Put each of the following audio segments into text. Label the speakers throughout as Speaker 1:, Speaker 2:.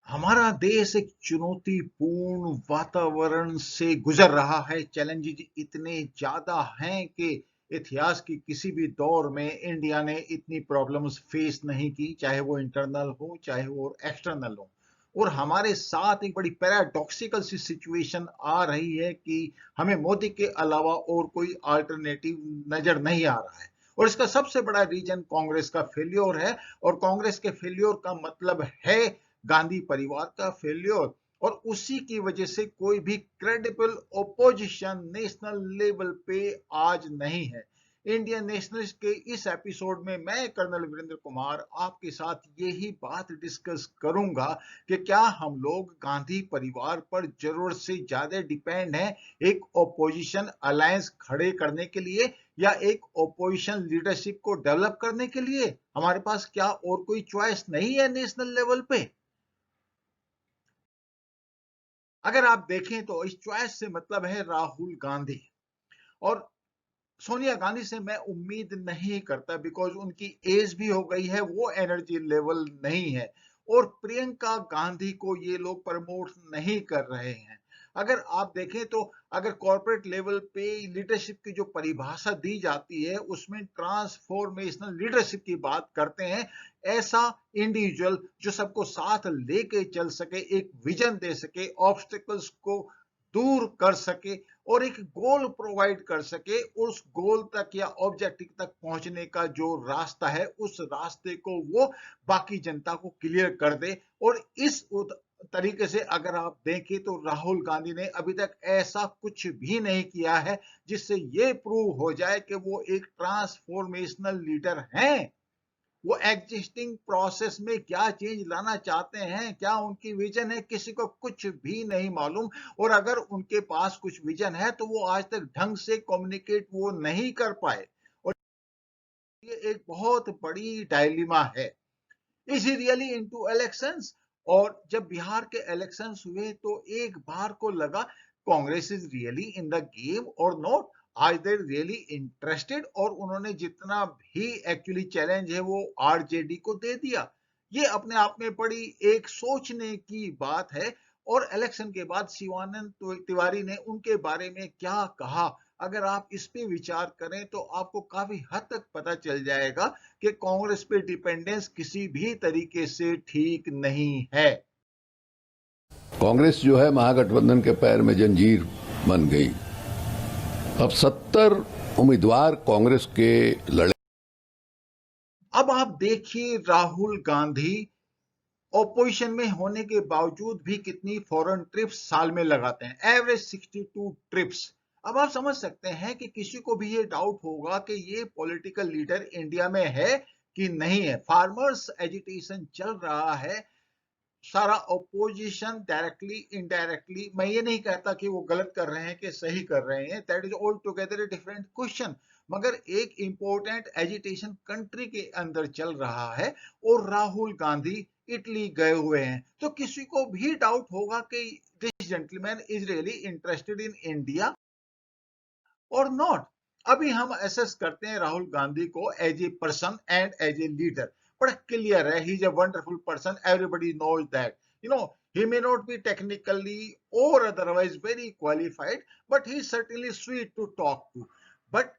Speaker 1: हमारा देश एक चुनौतीपूर्ण वातावरण से गुजर रहा है। चैलेंजेस इतने ज्यादा हैं कि इतिहास की किसी भी दौर में इंडिया ने इतनी प्रॉब्लम्स फेस नहीं की, चाहे वो इंटरनल हो चाहे वो एक्सटर्नल हो। और हमारे साथ एक बड़ी पैराडॉक्सिकल सी सिचुएशन आ रही है कि हमें मोदी के अलावा और कोई अल्टरनेटिव नजर नहीं आ रहा है। और इसका सबसे बड़ा रीजन कांग्रेस का फेल्योर है। और कांग्रेस के फेल्योर का मतलब है गांधी परिवार का फेल्योर। और उसी की वजह से कोई भी क्रेडिबल ओपोजिशन नेशनल लेवल पे आज नहीं है। इंडियन नेशनलिस्ट के इस एपिसोड में मैं कर्नल वीरेंद्र कुमार आपके साथ यही बात डिस्कस करूंगा कि क्या हम लोग गांधी परिवार पर जरूरत से ज्यादा डिपेंड हैं एक ओपोजिशन अलायंस खड़े करने के लिए, या एक ओपोजिशन लीडरशिप को डेवलप करने के लिए। हमारे पास क्या और कोई चॉइस नहीं है नेशनल लेवल पे? अगर आप देखें तो इस चॉइस से मतलब है राहुल गांधी। और सोनिया गांधी से मैं उम्मीद नहीं करता, बिकॉज उनकी एज भी हो गई है, वो एनर्जी लेवल नहीं है। और प्रियंका गांधी को ये लोग प्रमोट नहीं कर रहे हैं। अगर आप देखें तो अगर कॉर्पोरेट लेवल पे लीडरशिप की जो परिभाषा दी जाती है उसमें ट्रांसफॉर्मेशनल लीडरशिप की बात करते हैं। ऐसा इंडिविजुअल जो सबको साथ लेके चल सके, एक विजन दे सके, ऑब्स्टिकल्स को दूर कर सके और एक गोल प्रोवाइड कर सके। उस गोल तक या ऑब्जेक्टिव तक पहुंचने का जो रास्ता है उस रास्ते को वो बाकी जनता को क्लियर कर दे। और इस तरीके से अगर आप देखें तो राहुल गांधी ने अभी तक ऐसा कुछ भी नहीं किया है जिससे ये प्रूव हो जाए कि वो एक ट्रांसफॉर्मेशनल लीडर हैं। वो एग्जिस्टिंग प्रोसेस में क्या चेंज लाना चाहते हैं, क्या उनकी विजन है, किसी को कुछ भी नहीं मालूम। और अगर उनके पास कुछ विजन है तो वो आज तक ढंग से कम्युनिकेट वो नहीं कर पाए। और ये एक बहुत बड़ी डायलिमा है। Is he really into elections? और जब बिहार के इलेक्शंस हुए तो एक बार को लगा Congress is really in the game और नॉट। आज दे रियली इंटरेस्टेड? और उन्होंने जितना भी एक्चुअली चैलेंज है वो आरजेडी को दे दिया। ये अपने आप में बड़ी एक सोचने की बात है। और इलेक्शन के बाद शिवानंद तिवारी ने उनके बारे में क्या कहा, अगर आप इस पे विचार करें तो आपको काफी हद तक पता चल जाएगा कि कांग्रेस पे डिपेंडेंस किसी भी तरीके से ठीक नहीं है।
Speaker 2: कांग्रेस जो है महागठबंधन के पैर में जंजीर बन गई। अब 70 उम्मीदवार कांग्रेस के लड़े।
Speaker 1: अब आप देखिए राहुल गांधी ओपोजिशन में होने के बावजूद भी कितनी फॉरेन ट्रिप्स साल में लगाते हैं, एवरेज 62 ट्रिप्स। अब आप समझ सकते हैं कि किसी को भी ये डाउट होगा कि ये पॉलिटिकल लीडर इंडिया में है कि नहीं है। फार्मर्स एजिटेशन चल रहा है, सारा ओपोजिशन डायरेक्टली इनडायरेक्टली। मैं ये नहीं कहता कि वो गलत कर रहे हैं कि सही कर रहे हैं, that is all together a different question. मगर एक इंपॉर्टेंट एजिटेशन कंट्री के अंदर चल रहा है और राहुल गांधी इटली गए हुए हैं, तो किसी को भी डाउट होगा कि this gentleman is really interested in India और नॉट। अभी हम असेस करते हैं राहुल गांधी को as a person and as a leader. बड़ा क्लियर है, he is a wonderful person, everybody knows that. You know, he may not be technically or otherwise very qualified, but he is certainly sweet to talk to. But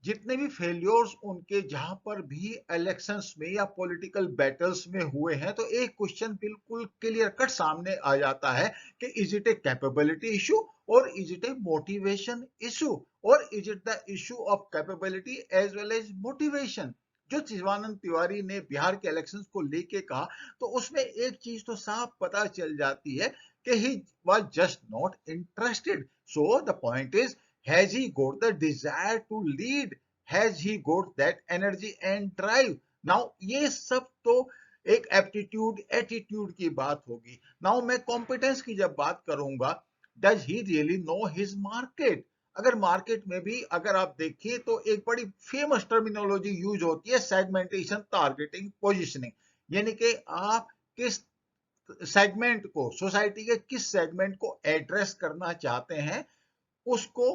Speaker 1: जितने भी failures उनके जहां पर भी elections में या political battles में हुए हैं, तो एक क्वेश्चन बिल्कुल क्लियर कट सामने आ जाता है कि is it a capability issue और is it a motivation issue, और is it the issue of capability as well as motivation. जो शिवानंद तिवारी ने बिहार के इलेक्शंस को लेके कहा, तो उसमें एक चीज तो साफ पता चल जाती है कि he was just not interested. So the point is, has he got the desire to lead? Has he got that energy and drive? Now ये सब तो एक एप्टीट्यूड एटीट्यूड की बात होगी। नाउ मैं कॉम्पिटेंस की जब बात करूंगा, does he really know his market? अगर मार्केट में भी अगर आप देखिए तो एक बड़ी फेमस टर्मिनोलॉजी यूज होती है, सेगमेंटेशन, टारगेटिंग, पोजिशनिंग। यानी कि आप किस सेगमेंट को, सोसाइटी के किस सेगमेंट को एड्रेस करना चाहते हैं, उसको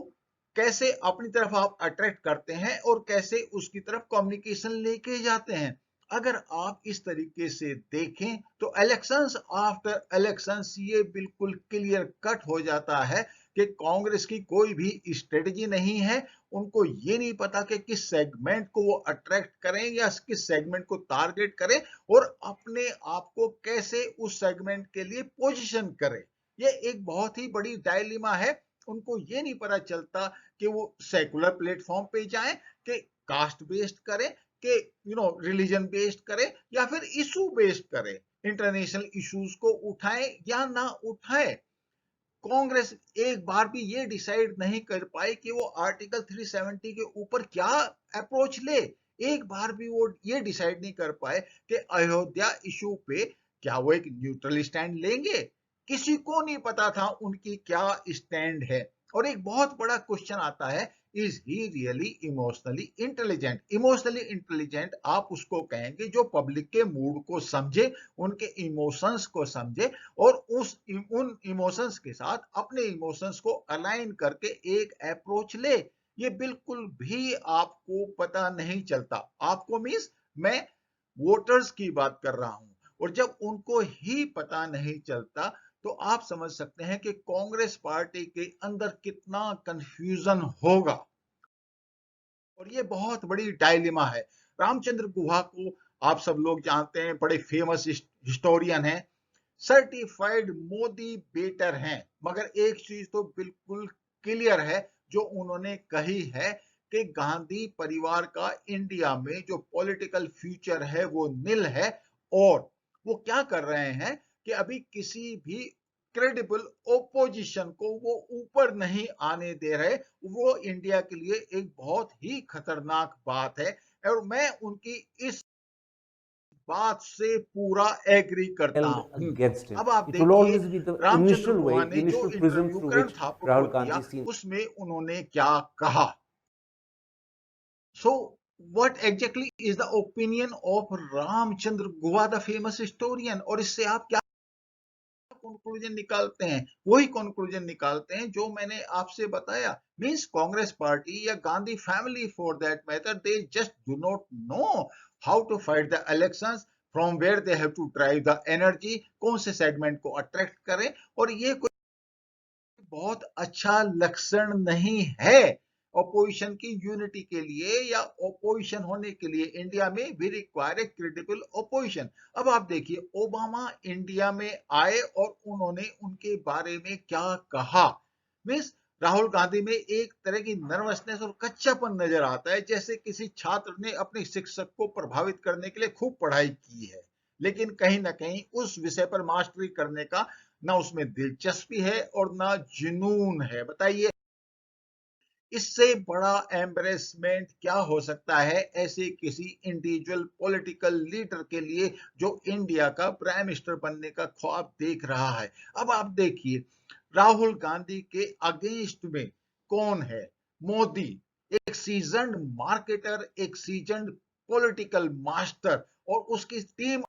Speaker 1: कैसे अपनी तरफ आप अट्रैक्ट करते हैं और कैसे उसकी तरफ कम्युनिकेशन लेके जाते हैं। अगर आप इस तरीके से देखें तो इलेक्शंस आफ्टर इलेक्शंस ये बिल्कुल क्लियर कट हो जाता है कि कांग्रेस की कोई भी स्ट्रेटजी नहीं है। उनको ये नहीं पता कि किस सेगमेंट को वो अट्रैक्ट करें या किस सेगमेंट को टारगेट करें और अपने आप को कैसे उस सेगमेंट के लिए पोजीशन करें। ये एक बहुत ही बड़ी डायलेमा है। उनको ये नहीं पता चलता कि वो सेकुलर प्लेटफॉर्म पे जाएं कि कास्ट बेस्ड करें कि रिलीजन बेस्ड करे या फिर इशू बेस्ड करे, इंटरनेशनल इश्यूज को उठाए या ना उठाए। कांग्रेस एक बार भी ये डिसाइड नहीं कर पाई कि वो आर्टिकल 370 के ऊपर क्या अप्रोच ले। एक बार भी वो ये डिसाइड नहीं कर पाए कि अयोध्या इशू पे क्या वो एक न्यूट्रल स्टैंड लेंगे। किसी को नहीं पता था उनकी क्या स्टैंड है। और एक बहुत बड़ा क्वेश्चन आता है, is he really emotionally intelligent. Emotionally intelligent आप उसको कहेंगे जो पब्लिक के मूड को समझे, उनके इमोशंस को समझे और उन इमोशंस के साथ अपने इमोशंस को अलाइन करके एक अप्रोच ले। ये बिल्कुल भी आपको पता नहीं चलता। आपको मीन्स मैं वोटर्स की बात कर रहा हूं। और जब उनको ही पता नहीं चलता तो आप समझ सकते हैं कि कांग्रेस पार्टी के अंदर कितना कंफ्यूजन होगा। और ये बहुत बड़ी डायलेमा है। रामचंद्र गुहा को आप सब लोग जानते हैं, बड़े फेमस हिस्टोरियन हैं, सर्टिफाइड मोदी बेटर हैं। मगर एक चीज तो बिल्कुल क्लियर है जो उन्होंने कही है कि गांधी परिवार का इंडिया में जो पॉलिटिकल फ्यूचर है वो निल है। और वो क्या कर रहे हैं कि अभी किसी भी क्रेडिबल ओपोजिशन को वो ऊपर नहीं आने दे रहे। वो इंडिया के लिए एक बहुत ही खतरनाक बात है और मैं उनकी इस बात से पूरा एग्री करता हूं।
Speaker 3: against him.
Speaker 1: अब आप
Speaker 3: It will
Speaker 1: देखिए
Speaker 3: always be the
Speaker 1: Ramchandra
Speaker 3: initial
Speaker 1: Guha
Speaker 3: way,
Speaker 1: ने जो
Speaker 3: initial prism
Speaker 1: interview
Speaker 3: through
Speaker 1: Karan
Speaker 3: which
Speaker 1: Thakur को
Speaker 3: Rahul
Speaker 1: दिया
Speaker 3: Gandhi is seen.
Speaker 1: उसमें उन्होंने क्या कहा। सो what exactly is the opinion of Ramachandra Guha the famous historian. और इससे आप क्या कंक्लूजन निकालते हैं? वही कंक्लूजन निकालते हैं जो मैंने आपसे बताया। मींस कांग्रेस पार्टी या Gandhi family for that matter, they just do not know how to fight the elections, from where they have to drive the energy, कौन से सेगमेंट को अट्रैक्ट करें। और ये कोई बहुत अच्छा लक्षण नहीं है ऑपोजिशन की यूनिटी के लिए या ऑपोजिशन होने के लिए। इंडिया में भी रिक्वायर ए क्रेडिबल ऑपोजिशन। अब आप देखिए ओबामा इंडिया में आए और उन्होंने उनके बारे में क्या कहा। मीन्स राहुल गांधी में एक तरह की नर्वसनेस और कच्चापन नजर आता है, जैसे किसी छात्र ने अपने शिक्षक को प्रभावित करने के लिए खूब पढ़ाई की है लेकिन कहीं ना कहीं उस विषय पर मास्टरी करने का ना उसमें दिलचस्पी है और ना जुनून है। बताइए इससे बड़ा एम्बरेसमेंट क्या हो सकता है ऐसे किसी इंडिविजुअल पॉलिटिकल लीडर के लिए जो इंडिया का प्राइम मिनिस्टर बनने का ख्वाब देख रहा है। अब आप देखिए राहुल गांधी के अगेंस्ट में कौन है? मोदी, एक सीजन्ड मार्केटर, एक सीजन्ड पॉलिटिकल मास्टर। और उसकी टीम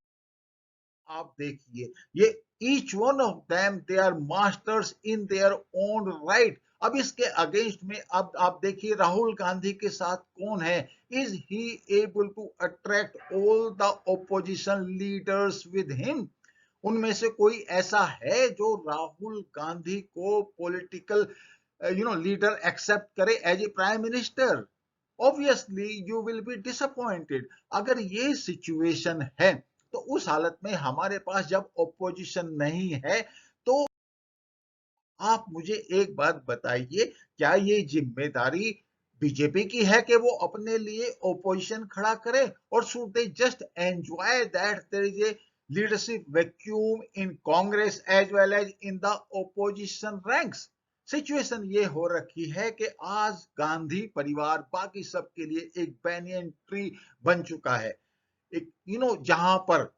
Speaker 1: आप देखिए ये each one of them they are masters in their own right. अब इसके अगेंस्ट में अब आप देखिए राहुल गांधी के साथ कौन है? Is he able to attract all the opposition leaders with him? उनमें से कोई ऐसा है जो राहुल गांधी को पॉलिटिकल लीडर एक्सेप्ट करे as a prime minister? Obviously you will be disappointed. अगर ये सिचुएशन है तो उस हालत में हमारे पास जब ऑपोजिशन नहीं है तो आप मुझे एक बात बताइए, क्या ये जिम्मेदारी बीजेपी की है कि वो अपने लिए ओपोजिशन खड़ा करे? और should they just enjoy that there is a leadership vacuum in Congress as well as in the opposition ranks? Situation ये हो रखी है कि आज गांधी परिवार बाकी सबके लिए एक बैनियन ट्री बन चुका है। एक जहां पर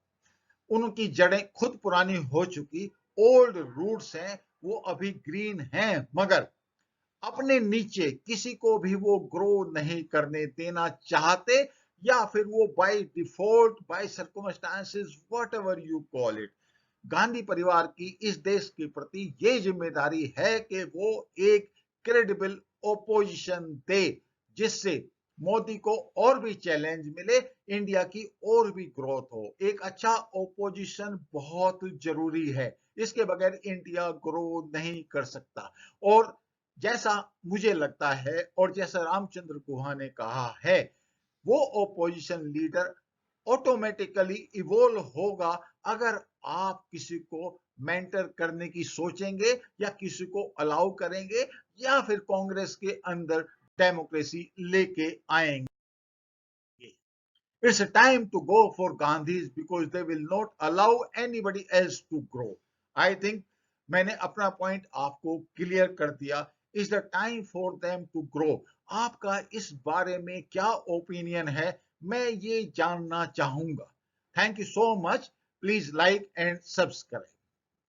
Speaker 1: उनकी जड़ें खुद पुरानी हो चुकी, ओल्ड रूट्स हैं, वो अभी ग्रीन हैं, मगर अपने नीचे किसी को भी वो ग्रो नहीं करने देना चाहते, या फिर वो by default, by circumstances, whatever you call it, Gandhi परिवार की इस देश के प्रति ये जिम्मेदारी है कि वो एक क्रेडिबल ओपोजिशन दे जिससे मोदी को और भी चैलेंज मिले, इंडिया की और भी ग्रोथ हो। एक अच्छा ओपोजिशन बहुत जरूरी है, इसके बगैर इंडिया ग्रो नहीं कर सकता। और जैसा मुझे लगता है और जैसा रामचंद्र गुहा ने कहा है, वो ओपोजिशन लीडर ऑटोमेटिकली इवोल्व होगा अगर आप किसी को मेंटर करने की सोचेंगे या किसी को अलाउ करेंगे या फिर कांग्रेस के अंदर डेमोक्रेसी लेके आएंगे। It's a time to go for Gandhis because they will not allow anybody else to grow. I think मैंने अपना पॉइंट आपको क्लियर कर दिया। It's the time for them to grow. आपका इस बारे में क्या ओपिनियन है, मैं ये जानना चाहूंगा। Thank you so much. Please like and subscribe.